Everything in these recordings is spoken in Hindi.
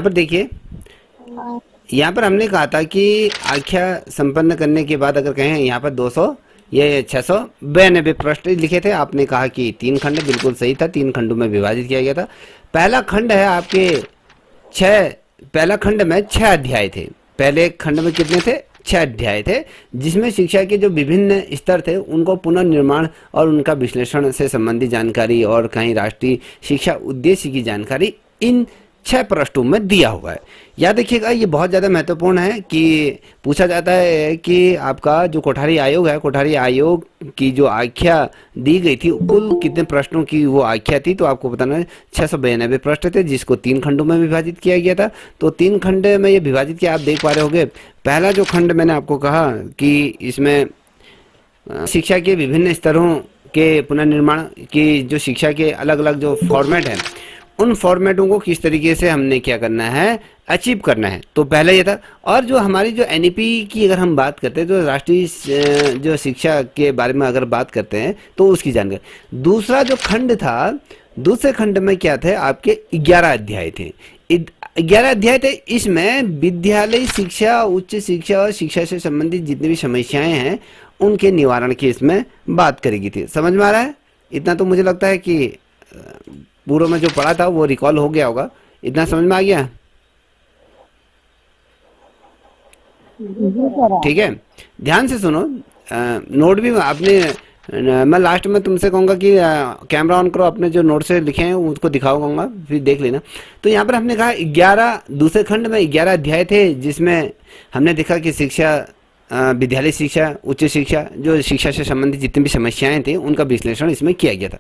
पर देखिए, यहाँ पर हमने कहा था कि आख्या संपन्न करने के बाद अगर कहें यहाँ पर 200 ये 692 पृष्ठ लिखे थे। आपने कहा कि 3 खंड, बिल्कुल सही था, 3 खंडों में विभाजित किया गया था। पहला खंड है आपके छः पहला खंड में 6 अध्याय थे। पहले खंड में कितने थे? 6 अध्याय थे, जिसमें शिक्षा के जो विभिन्न स्तर थे उनको पुनर्निर्माण और उनका विश्लेषण से संबंधित जानकारी और कहीं राष्ट्रीय शिक्षा उद्देश्य की जानकारी इन 6 पृष्ठों में दिया हुआ है। याद रखिएगा, ये बहुत ज़्यादा महत्वपूर्ण है कि पूछा जाता है कि आपका जो कोठारी आयोग है, कोठारी आयोग की जो आख्या दी गई थी कुल कितने प्रश्नों की वो आख्या थी, तो आपको बताना है 692 पृष्ठ थे, जिसको 3 खंडों में विभाजित किया गया था। तो 3 खंड में ये विभाजित किया, आप देख पा रहे होंगे। पहला जो खंड मैंने आपको कहा कि इसमें शिक्षा के विभिन्न स्तरों के पुनर्निर्माण की जो शिक्षा के अलग अलग जो फॉर्मेट हैं, उन फॉर्मेटों को किस तरीके से हमने क्या करना है, अचीव करना है। तो पहले ये था। और जो हमारी जो एनईपी की अगर हम बात करते हैं, जो राष्ट्रीय जो शिक्षा के बारे में अगर बात करते हैं, तो उसकी जानकारी। दूसरा जो खंड था, दूसरे खंड में क्या थे, आपके 11 अध्याय थे। 11 अध्याय थे, इसमें विद्यालय शिक्षा, उच्च शिक्षा और शिक्षा से संबंधित जितनी भी समस्याएं हैं उनके निवारण की इसमें बात करी गई थी। समझ में आ रहा है? इतना तो मुझे लगता है कि पूर्व में जो पढ़ा था वो रिकॉल हो गया होगा। इतना समझ में आ गया? ठीक है, ध्यान से सुनो। नोट भी आपने, मैं लास्ट में तुमसे कहूँगा कि कैमरा ऑन करो, अपने जो नोट से लिखे हैं उसको दिखाऊंगा, फिर देख लेना। तो यहाँ पर हमने कहा 11, दूसरे खंड में 11 अध्याय थे, जिसमें हमने देखा कि शिक्षा, विद्यालय शिक्षा, उच्च शिक्षा, जो शिक्षा से संबंधित जितनी भी समस्याएं थी उनका विश्लेषण इसमें किया गया था।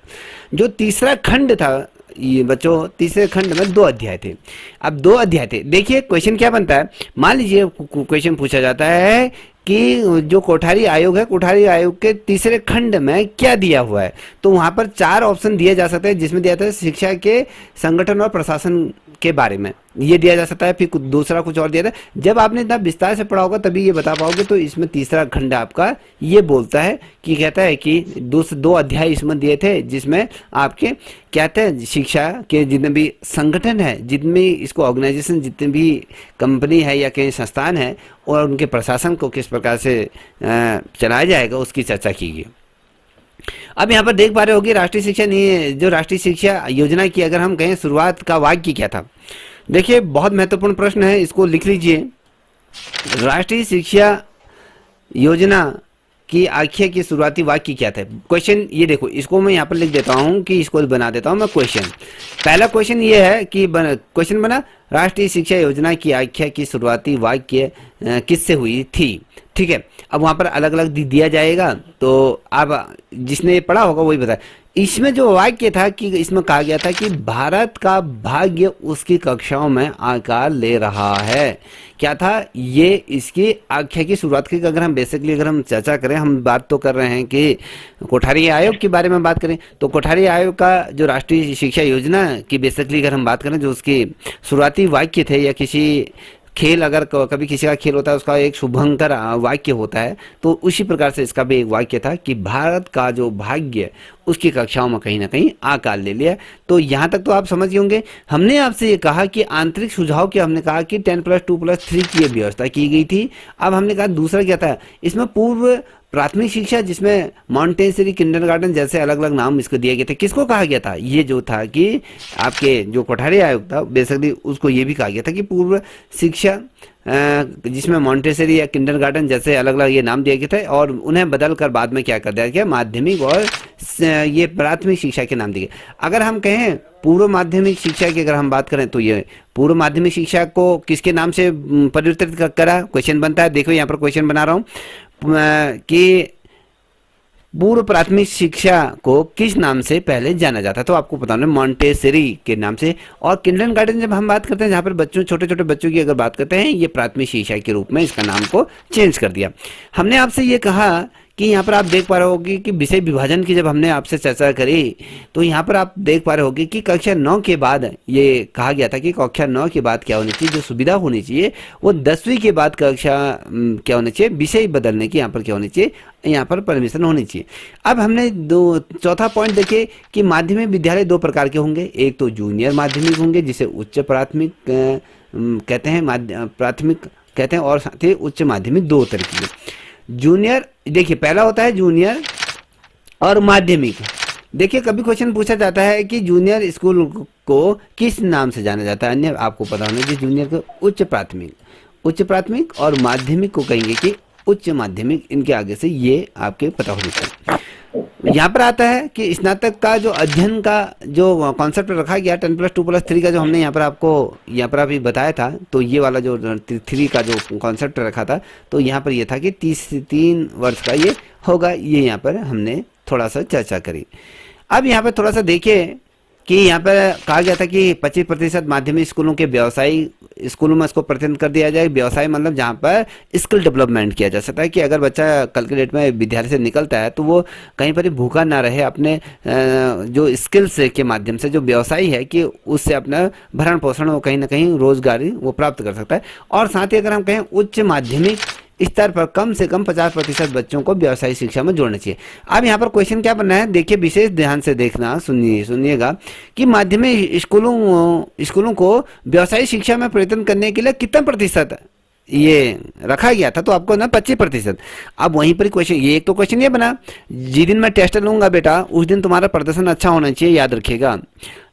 जो तीसरा खंड था ये बच्चों, तीसरे खंड में 2 अध्याय थे। अब 2 अध्याय थे, देखिए क्वेश्चन क्या बनता है। मान लीजिए क्वेश्चन पूछा जाता है कि जो कोठारी आयोग है, कोठारी आयोग के तीसरे खंड में क्या दिया हुआ है, तो वहां पर 4 ऑप्शन दिए जा सकते हैं, जिसमें दिया था शिक्षा के संगठन और प्रशासन के बारे में, ये दिया जा सकता है। फिर दूसरा कुछ और दिया था। जब आपने इतना विस्तार से पढ़ा होगा तभी ये बता पाओगे। तो इसमें तीसरा खंड आपका ये बोलता है कि कहता है कि 2 अध्याय इसमें दिए थे, जिसमें आपके कहते हैं शिक्षा के जितने भी संगठन है, जितने भी इसको ऑर्गेनाइजेशन, जितने भी कंपनी है या कहीं संस्थान है, और उनके प्रशासन को किस प्रकार से चलाया जाएगा उसकी चर्चा की गई। अब यहाँ पर देख पा रहे होगी राष्ट्रीय शिक्षा जो राष्ट्रीय शिक्षा योजना की अगर हम कहें शुरुआत का वाक्य क्या था। देखिए बहुत महत्वपूर्ण प्रश्न है, इसको लिख लीजिए। राष्ट्रीय शिक्षा योजना की आख्या की शुरुआती वाक्य क्या था? क्वेश्चन ये देखो, इसको मैं यहाँ पर लिख देता हूँ कि इसको बना देता हूँ मैं क्वेश्चन। पहला क्वेश्चन ये है कि क्वेश्चन बना, राष्ट्रीय शिक्षा योजना की आख्या की शुरुआती वाक्य किससे हुई थी? ठीक है, अब वहाँ पर अलग अलग दिया जाएगा, तो आप जिसने पढ़ा होगा वही बताए। इसमें जो वाक्य था कि इसमें कहा गया था कि भारत का भाग्य उसकी कक्षाओं में आकार ले रहा है। क्या था ये? इसकी आख्या की शुरुआत की अगर हम बेसिकली अगर हम चर्चा करें, हम बात तो कर रहे हैं कि कोठारी आयोग के बारे में बात करें, तो कोठारी आयोग का जो राष्ट्रीय शिक्षा योजना की बेसिकली अगर हम बात करें, जो उसकी शुरुआती वाक्य थे, या किसी खेल अगर कभी किसी का खेल होता है उसका एक शुभंकर वाक्य होता है, तो उसी प्रकार से इसका भी एक वाक्य था कि भारत का जो भाग्य उसकी कक्षाओं में कहीं ना कहीं आकार ले लिया। तो यहाँ तक तो आप समझ गए होंगे। हमने आपसे ये कहा कि आंतरिक सुझाव के, हमने कहा कि 10+2+3 की व्यवस्था की गई थी। अब हमने कहा दूसरा क्या था, इसमें पूर्व प्राथमिक शिक्षा, जिसमें मॉन्टेसरी, किंडरगार्टन जैसे अलग अलग नाम इसको दिए गए थे। किसको कहा गया था? ये जो था कि आपके जो कोठारी आयोग था बेसिकली उसको ये भी कहा गया था कि पूर्व शिक्षा, जिसमें मॉन्टेसरी या किंडरगार्टन जैसे अलग अलग ये नाम दिए गए थे, और उन्हें बदल कर बाद में क्या कर दिया गया, माध्यमिक और ये प्राथमिक शिक्षा के नाम दिए। अगर हम कहें पूर्व माध्यमिक शिक्षा की अगर हम बात करें, तो ये पूर्व माध्यमिक शिक्षा को किसके नाम से परिवर्तित करा? क्वेश्चन बनता है, देखो यहाँ पर क्वेश्चन बना रहा हूँ कि पूर्व प्राथमिक शिक्षा को किस नाम से पहले जाना जाता है, तो आपको पता होना मॉन्टेसरी के नाम से। और किंडरगार्टन जब हम बात करते हैं, जहाँ पर बच्चों, छोटे छोटे बच्चों की अगर बात करते हैं, ये प्राथमिक शिक्षा के रूप में इसका नाम को चेंज कर दिया। हमने आपसे ये कहा कि यहाँ पर आप देख पा रहे होगे कि विषय विभाजन की जब हमने आपसे चर्चा करी, तो यहाँ पर आप देख पा रहे होगे कि कक्षा 9 के बाद ये कहा गया था कि कक्षा 9 के बाद क्या होनी चाहिए, जो सुविधा होनी चाहिए वो 10वीं के बाद कक्षा क्या होनी चाहिए, विषय बदलने की यहाँ पर क्या होनी चाहिए, यहाँ पर परमिशन होनी चाहिए। अब हमने चौथा पॉइंट देखे कि माध्यमिक विद्यालय 2 प्रकार के होंगे। एक तो जूनियर माध्यमिक होंगे, जिसे उच्च प्राथमिक कहते हैं प्राथमिक कहते हैं, और साथ ही उच्च माध्यमिक दो तरीके के। जूनियर देखिए पहला होता है जूनियर और माध्यमिक। देखिए कभी क्वेश्चन पूछा जाता है कि जूनियर स्कूल को किस नाम से जाना जाता है, अन्य आपको पता होना चाहिए। जूनियर को उच्च प्राथमिक और माध्यमिक को कहेंगे कि उच्च माध्यमिक, इनके आगे से ये आपके पता होना चाहिए। यहाँ पर आता है कि स्नातक का जो अध्ययन का जो कॉन्सेप्ट रखा गया 10+2+3 का, जो हमने यहाँ पर आपको यहाँ पर अभी बताया था, तो ये वाला जो 3 का जो कॉन्सेप्ट रखा था, तो यहाँ पर ये था कि 3 वर्ष का ये होगा। ये यहाँ पर हमने थोड़ा सा चर्चा करी। अब यहाँ पर थोड़ा सा देखिए कि यहाँ पर कहा गया था कि 25% माध्यमिक स्कूलों के व्यवसायिक स्कूलों में इसको प्रतिबंध कर दिया जाए। व्यवसाय मतलब जहाँ पर स्किल डेवलपमेंट किया जा सकता है कि अगर बच्चा कल के डेट में विद्यालय से निकलता है तो वो कहीं पर भी भूखा ना रहे, अपने जो स्किल्स के माध्यम से जो व्यवसाय है कि उससे अपना भरण पोषण वो कहीं ना कहीं रोजगारी वो प्राप्त कर सकता है। और साथ ही अगर हम कहें उच्च माध्यमिक स्तर पर कम से कम 50% बच्चों को व्यावसायिक शिक्षा में जोड़ना चाहिए। अब यहाँ पर क्वेश्चन क्या बनना है, देखिए विशेष ध्यान से देखना, सुनिएगा कि माध्यमिक स्कूलों को व्यावसायिक शिक्षा में प्रयत्न करने के लिए कितना प्रतिशत ये रखा गया था, तो आपको ना 25%। अब वहीं पर क्वेश्चन ये, एक तो क्वेश्चन ये बना, जिस दिन मैं टेस्ट लूंगा बेटा उस दिन तुम्हारा प्रदर्शन अच्छा होना चाहिए, याद रखिएगा,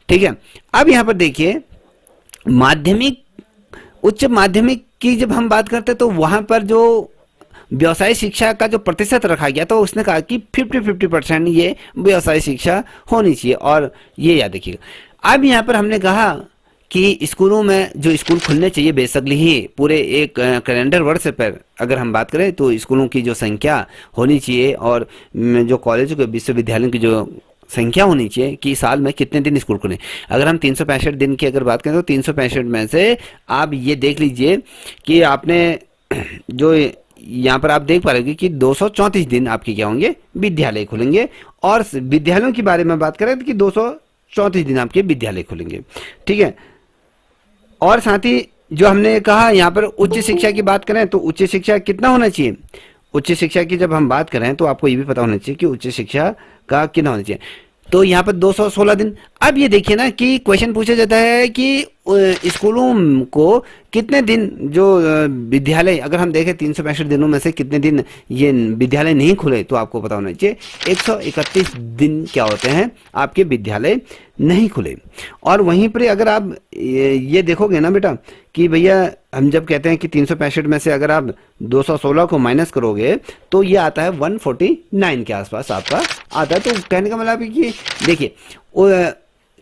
ठीक है। अब यहाँ पर देखिए माध्यमिक उच्च माध्यमिक की जब हम बात करते हैं तो वहां पर जो व्यवसाय शिक्षा का जो प्रतिशत रखा गया तो उसने कहा कि 50% ये व्यवसाय शिक्षा होनी चाहिए, और ये याद रखिएगा। अब यहाँ पर हमने कहा कि स्कूलों में जो स्कूल खुलने चाहिए बेसिकली ही पूरे एक कैलेंडर वर्ष पर अगर हम बात करें तो स्कूलों की जो संख्या होनी चाहिए, और जो कॉलेज के विश्वविद्यालयों की जो संख्या होनी चाहिए कि साल में कितने दिन स्कूल खुले। अगर हम 365 दिन की अगर बात करें तो 365 में से आप ये देख लीजिए कि आपने जो यहाँ पर आप देख पा रहे कि 234 दिन आपके क्या होंगे, विद्यालय खुलेंगे। और विद्यालयों के बारे में बात करें तो कि 234 दिन आपके विद्यालय खुलेंगे, ठीक है। और साथ ही जो हमने कहा यहाँ पर उच्च शिक्षा की बात करें तो उच्च शिक्षा कितना होना चाहिए, उच्च शिक्षा की जब हम बात करें तो आपको ये भी पता होना चाहिए कि उच्च शिक्षा का कितना होना चाहिए, तो यहाँ पर 216 दिन। अब ये देखिए ना कि क्वेश्चन पूछा जाता है कि स्कूलों को कितने दिन जो विद्यालय, अगर हम देखें 365 दिनों में से कितने दिन ये विद्यालय नहीं खुले, तो आपको पता होना चाहिए 131 दिन क्या होते हैं आपके विद्यालय नहीं खुले। और वहीं पर अगर आप ये देखोगे ना बेटा कि भैया हम जब कहते हैं कि 365 में से अगर आप 216 को माइनस करोगे तो ये आता है 149 के आसपास आपका आता है। तो कहने का मतलब है कि देखिए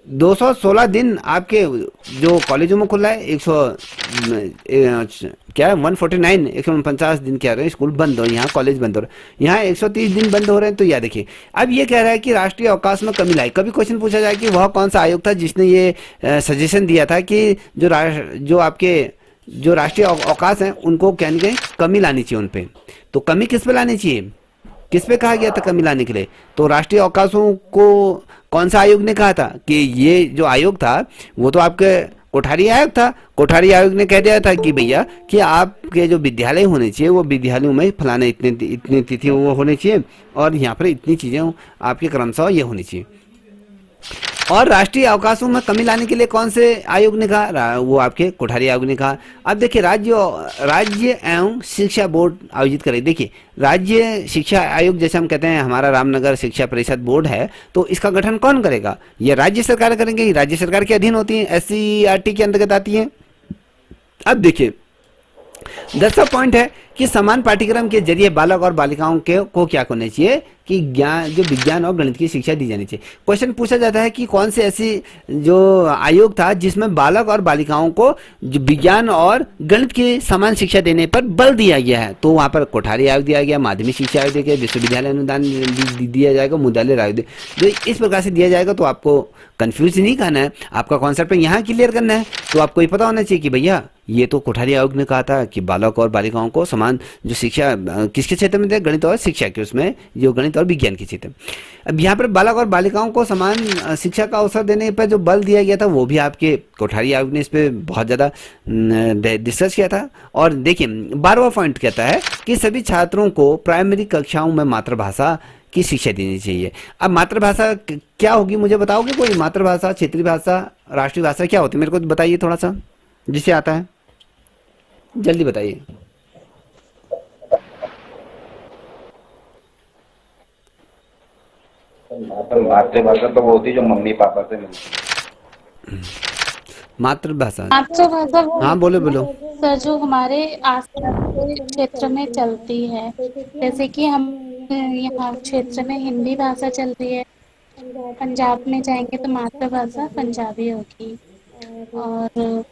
216 दिन आपके जो कॉलेजों में खुला है, 149 दिन क्या रहे हैं स्कूल बंद हो, यहाँ कॉलेज बंद हो रहे हैं, यहाँ 130 दिन बंद हो रहे हैं। तो याद देखिए अब ये कह रहा है कि राष्ट्रीय अवकाश में कमी लाई। कभी क्वेश्चन पूछा जाए कि वह कौन सा आयोग था जिसने ये सजेशन दिया था कि जो आपके जो राष्ट्रीय अवकाश हैं उनको कहने के कमी लानी चाहिए उन पे, तो कमी किस पे लानी चाहिए, किस पे कहा गया था कमी लाने के लिए, तो राष्ट्रीय अवकाशों को कौन सा आयोग ने कहा था कि ये जो आयोग था वो तो आपके कोठारी आयोग था। कोठारी आयोग ने कह दिया था कि भैया कि आपके जो विद्यालय होने चाहिए वो विद्यालयों में फलाने इतनी तिथि वो होने चाहिए और यहाँ पर इतनी चीजें आपके क्रमशः ये होनी चाहिए। और राष्ट्रीय अवकाशों में कमी लाने के लिए कौन से आयोग ने कहा, वो आपके कोठारी आयोग ने कहा। अब देखिए राज्य एवं शिक्षा बोर्ड आयोजित करे। देखिए राज्य शिक्षा आयोग जैसे हम कहते हैं हमारा रामनगर शिक्षा परिषद बोर्ड है, तो इसका गठन कौन करेगा, ये राज्य सरकार करेंगे, राज्य सरकार के अधीन होती है, SCERT के अंतर्गत आती है। अब देखिए 10वां पॉइंट है कि समान पाठ्यक्रम के जरिए बालक और बालिकाओं को क्या करना चाहिए कि विज्ञान और गणित की शिक्षा दी जानी चाहिए। क्वेश्चन पूछा जाता है कि कौन से ऐसी जो आयोग था जिसमें बालक और बालिकाओं को विज्ञान और गणित की समान शिक्षा देने पर बल दिया गया है, तो वहां पर कोठारी आयोग दिया गया, माध्यमिक शिक्षा आयोग दिया गया, विश्वविद्यालय अनुदान दिया जाएगा, मुद्यालय आयोग जो इस प्रकार से दिया जाएगा। तो आपको कंफ्यूज नहीं करना है, आपका कॉन्सेप्ट यहाँ क्लियर करना है। तो आपको ये पता होना चाहिए कि भैया ये तो कोठारी आयोग ने कहा था कि बालक और बालिकाओं को समान जो शिक्षा किसके क्षेत्र में दे, गणित और शिक्षा के, उसमें जो गणित और विज्ञान के क्षेत्र। अब यहाँ पर बालक और बालिकाओं को समान शिक्षा का अवसर देने पर जो बल दिया गया था वो भी आपके कोठारी आयोग ने इस पर बहुत ज़्यादा डिस्कस किया था। और देखिए 12वां पॉइंट कहता है कि सभी छात्रों को प्राइमरी कक्षाओं में मातृभाषा की शिक्षा देनी चाहिए। अब मातृभाषा क्या होगी मुझे बताओगे कोई, मातृभाषा, क्षेत्रीय भाषा, राष्ट्रीय भाषा क्या होती है, मेरे को बताइए थोड़ा सा। जिसे आता है, जल्दी बताइए। मातृभाषा तो वो होती है जो मम्मी पापा से मिलती है। मातृभाषा। मातृभाषा वो हाँ, बोलो होती बोलो। है सर जो हमारे आसपास के क्षेत्र में चलती है। जैसे कि हम यहाँ क्षेत्र में हिंदी भाषा चल रही है, पंजाब में जाएंगे तो मातृभाषा पंजाबी होगी, और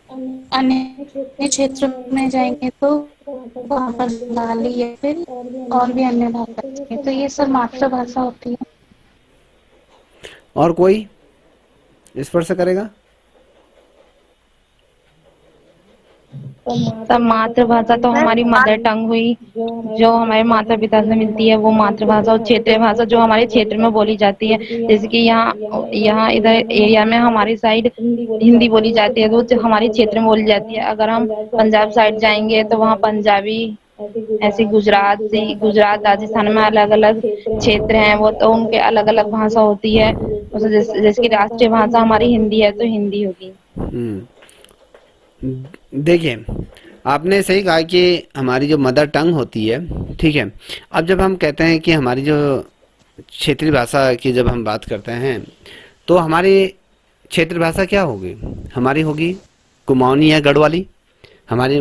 अन्य क्षेत्र में जाएंगे तो वहाँ पर बंगाली या फिर और भी अन्य भाषा होती है। तो ये सब मातृभाषा होती है। और कोई स्पर्श करेगा? सब मातृभाषा तो हमारी मदर टंग हुई, जो हमारे माता पिता से मिलती है वो मातृभाषा, और क्षेत्रीय भाषा जो हमारे क्षेत्र में बोली जाती है। जैसे कि यहाँ यहाँ इधर एरिया में हमारी साइड हिंदी बोली जाती है, तो जो हमारे क्षेत्र में बोली जाती है। अगर हम पंजाब साइड जाएंगे तो वहाँ पंजाबी, ऐसे गुजरात राजस्थान में अलग अलग क्षेत्र हैं, वो तो उनके अलग अलग भाषा होती है। जैसे कि राष्ट्रीय भाषा हमारी हिंदी है तो हिंदी होगी। हम्म, देखिए, आपने सही कहा कि हमारी जो मदर टंग होती है, ठीक है। अब जब हम कहते हैं कि हमारी जो क्षेत्रीय भाषा की जब हम बात करते हैं, तो हमारी क्षेत्रीय भाषा क्या होगी? हमारी होगी कुमाऊनी या गढ़वाली। हमारी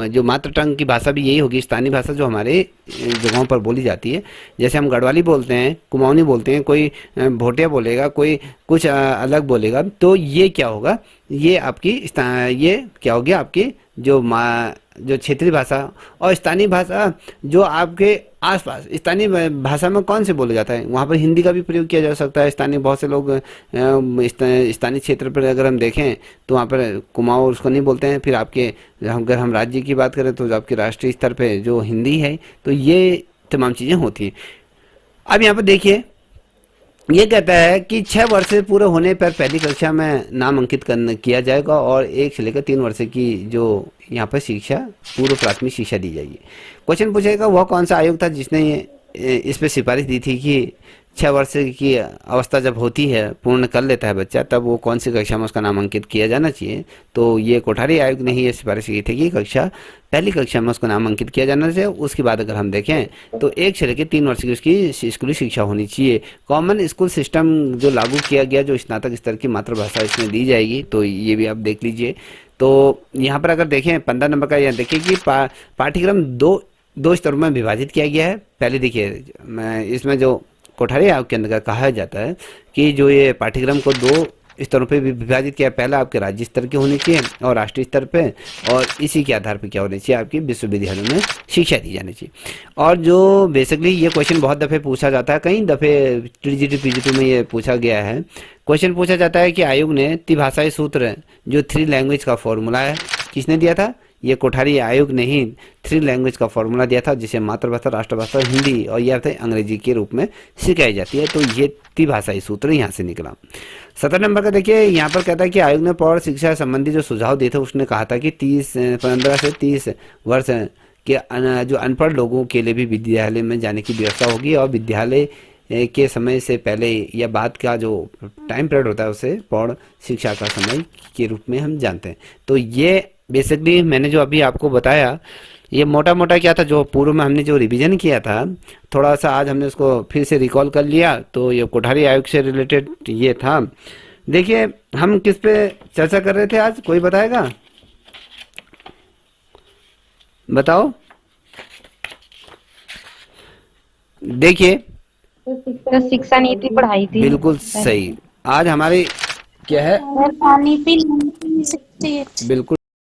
जो मातृ टंग की भाषा भी यही होगी, स्थानीय भाषा जो हमारे जगहों पर बोली जाती है। जैसे हम गढ़वाली बोलते हैं, कुमाऊनी बोलते हैं, कोई भोटिया बोलेगा, कोई कुछ अलग बोलेगा। तो ये क्या होगा? ये आपकी ये क्या होगी? आपकी जो क्षेत्रीय भाषा। और स्थानीय भाषा जो आपके आसपास, स्थानीय भाषा में कौन से बोले जाता है? वहाँ पर हिंदी का भी प्रयोग किया जा सकता है। स्थानीय बहुत से लोग स्थानीय क्षेत्र पर अगर हम देखें तो वहाँ पर कुमाऊँ उसको नहीं बोलते हैं। फिर आपके अगर हम राज्य की बात करें तो जो आपके राष्ट्रीय स्तर पे जो हिंदी है, तो ये तमाम चीज़ें होती हैं। अब यहाँ पर देखिए, ये कहता है कि 6 वर्ष पूरे होने पर पहली कक्षा में नाम अंकित करना किया जाएगा और 1 से लेकर 3 वर्ष की जो यहाँ पर शिक्षा, पूर्व प्राथमिक शिक्षा दी जाएगी। क्वेश्चन पूछेगा वह कौन सा आयोग था जिसने इस पे सिफारिश दी थी कि 6 वर्ष की अवस्था जब होती है, पूर्ण कर लेता है बच्चा, तब वो कौन सी कक्षा में उसका नाम अंकित किया जाना चाहिए। तो ये कोठारी आयोग ने ही ये सिफारिश की थी कि पहली कक्षा में उसको नाम अंकित किया जाना चाहिए। उसके बाद अगर हम देखें तो 1 से लेकर 3 वर्ष की उसकी स्कूली शिक्षा होनी चाहिए। कॉमन स्कूल सिस्टम जो लागू किया गया, जो स्नातक स्तर की मातृभाषा इसमें दी जाएगी, तो ये भी आप देख लीजिए। तो यहाँ पर अगर देखें 15 नंबर का, यहाँ देखिए कि पाठ्यक्रम दो स्तरों में विभाजित किया गया है। पहले देखिए, इसमें जो कोठारी आयोग के अंदर कहा जाता है कि जो ये पाठ्यक्रम को 2 स्तरों पे भी विभाजित किया। पहला आपके राज्य स्तर के होने चाहिए और राष्ट्रीय स्तर पे, और इसी के आधार पर क्या होने चाहिए? आपकी विश्वविद्यालयों में शिक्षा दी जानी चाहिए। और जो बेसिकली ये क्वेश्चन बहुत दफ़े पूछा जाता है, कई दफ़े टीजीटी पीजीटी में ये पूछा गया है। क्वेश्चन पूछा जाता है कि आयोग ने त्रिभाषाई सूत्र जो 3 लैंग्वेज का फॉर्मूला है, किसने दिया था? ये कोठारी आयोग ने ही 3 लैंग्वेज का फॉर्मूला दिया था, जिसे मातृभाषा, राष्ट्रभाषा, हिंदी और यह अंग्रेजी के रूप में सिखाई जाती है। तो ये त्रिभाषाई सूत्र यहाँ से निकला। 17 नंबर का देखिए, यहाँ पर कहता है कि आयोग ने प्रौढ़ शिक्षा संबंधी जो सुझाव दिए थे, उसने कहा था कि 15 से 30 वर्ष के जो अनपढ़ लोगों के लिए भी विद्यालय में जाने की व्यवस्था होगी, और विद्यालय के समय से पहले या बाद का जो टाइम पीरियड होता है उसे प्रौढ़ शिक्षा का समय के रूप में हम जानते हैं। तो ये बेसिकली मैंने जो अभी आपको बताया, ये मोटा मोटा क्या था, जो पूर्व में हमने जो रिवीजन किया था, थोड़ा सा आज हमने उसको फिर से रिकॉल कर लिया। तो ये कोठारी आयोग से रिलेटेड ये था। देखिए, हम किस पे चर्चा कर रहे थे आज, कोई बताएगा? बताओ। देखिए, तो शिक्षा नीति पढ़ाई थी। बिल्कुल सही। आज हमारी क्या है? और पानी भी नहीं चाहिए। बिल्कुल